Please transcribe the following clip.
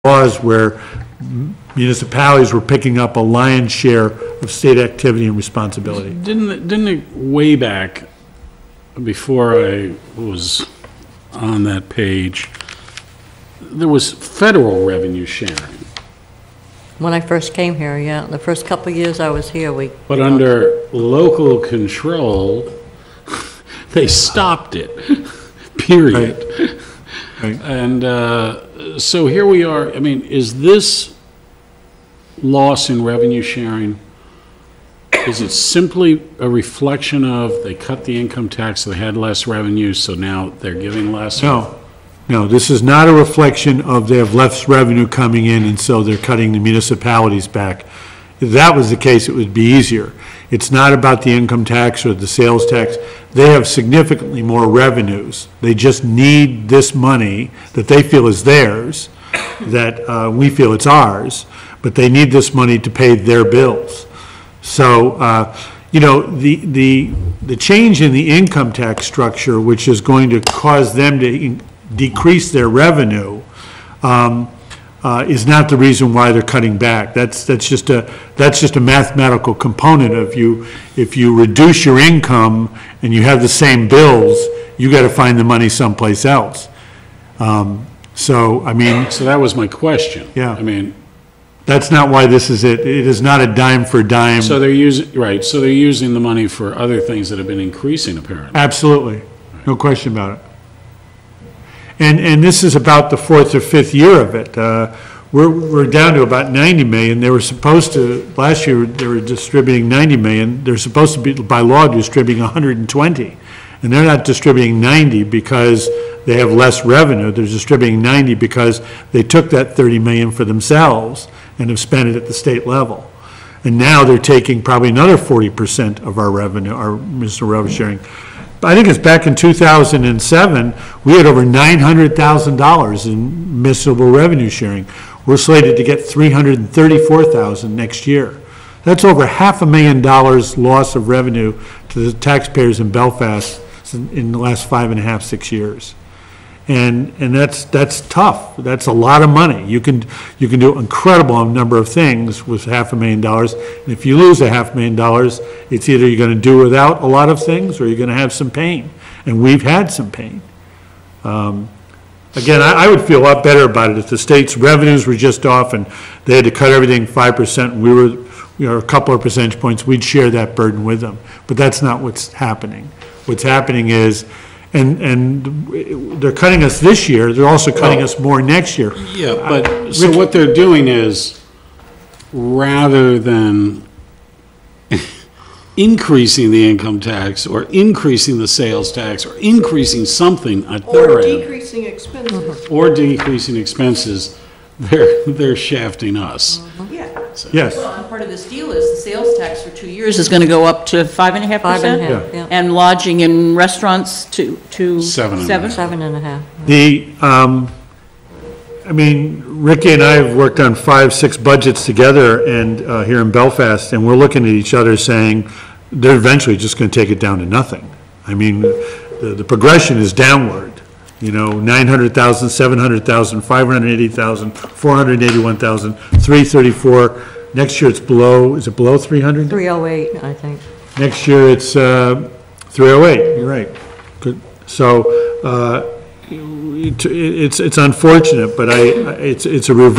laws where municipalities were picking up a lion's share of state activity and responsibility. Didn't it way back, before I was on that page, there was federal revenue sharing? When I first came here, yeah, the first couple of years I was here, But under local control, they stopped it, period. Right. And so here we are. I mean, is this loss in revenue sharing, is it simply a reflection of they cut the income tax, they had less revenue, so now they're giving less? No, this is not a reflection of they have less revenue coming in and so they're cutting the municipalities back. If that was the case, it would be easier. It's not about the income tax or the sales tax. They have significantly more revenues. They just need this money that they feel is theirs, that we feel it's ours, but they need this money to pay their bills. So, you know, the change in the income tax structure, which is going to cause them to decrease their revenue, is not the reason why they're cutting back. That's just a mathematical component of if you reduce your income and you have the same bills, you got to find the money someplace else. So I mean, so that was my question. Yeah. I mean, that's not why this is it. It is not a dime for dime. So they're using, right, so they're using the money for other things that have been increasing apparently. Absolutely, no question about it. And this is about the fourth or fifth year of it. We're down to about 90 million. They were supposed to, last year, they were distributing 90 million. They're supposed to be, by law, distributing 120. And they're not distributing 90 because they have less revenue. They're distributing 90 because they took that 30 million for themselves and have spent it at the state level. And now they're taking probably another 40% of our revenue, our municipal revenue sharing. I think it's back in 2007, we had over $900,000 in municipal revenue sharing. We're slated to get $334,000 next year. That's over $500,000 loss of revenue to the taxpayers in Belfast in the last 5.5, 6 years. And that's tough. That's a lot of money. You can do an incredible number of things with $500,000. And if you lose $500,000, it's either you're going to do without a lot of things or you're going to have some pain. And we've had some pain. Again, I would feel a lot better about it if the state's revenues were just off and they had to cut everything 5% and we were a couple of percentage points, we'd share that burden with them. But that's not what's happening. What's happening is, and they're cutting us this year, they're also cutting us more next year. Yeah, but so what they're doing is, rather than increasing the income tax or increasing the sales tax or increasing something at their end, decreasing expenses. or decreasing expenses, they're shafting us. Yeah. Yes. Well, and part of this deal is the sales tax for 2 years is going to go up to 5.5%. 5.5, yeah. And lodging in restaurants to 7.5. 7.5. I mean, Ricky and I have worked on 5, 6 budgets together and here in Belfast, and we're looking at each other saying they're eventually just going to take it down to nothing. I mean, the progression is downward. You know, 900,000, 700,000, 580,000, 481,000, 334. Next year it's below, is it below 300? 308, I think. Next year it's 308, you're right. Good. So it's unfortunate, but it's a reverse.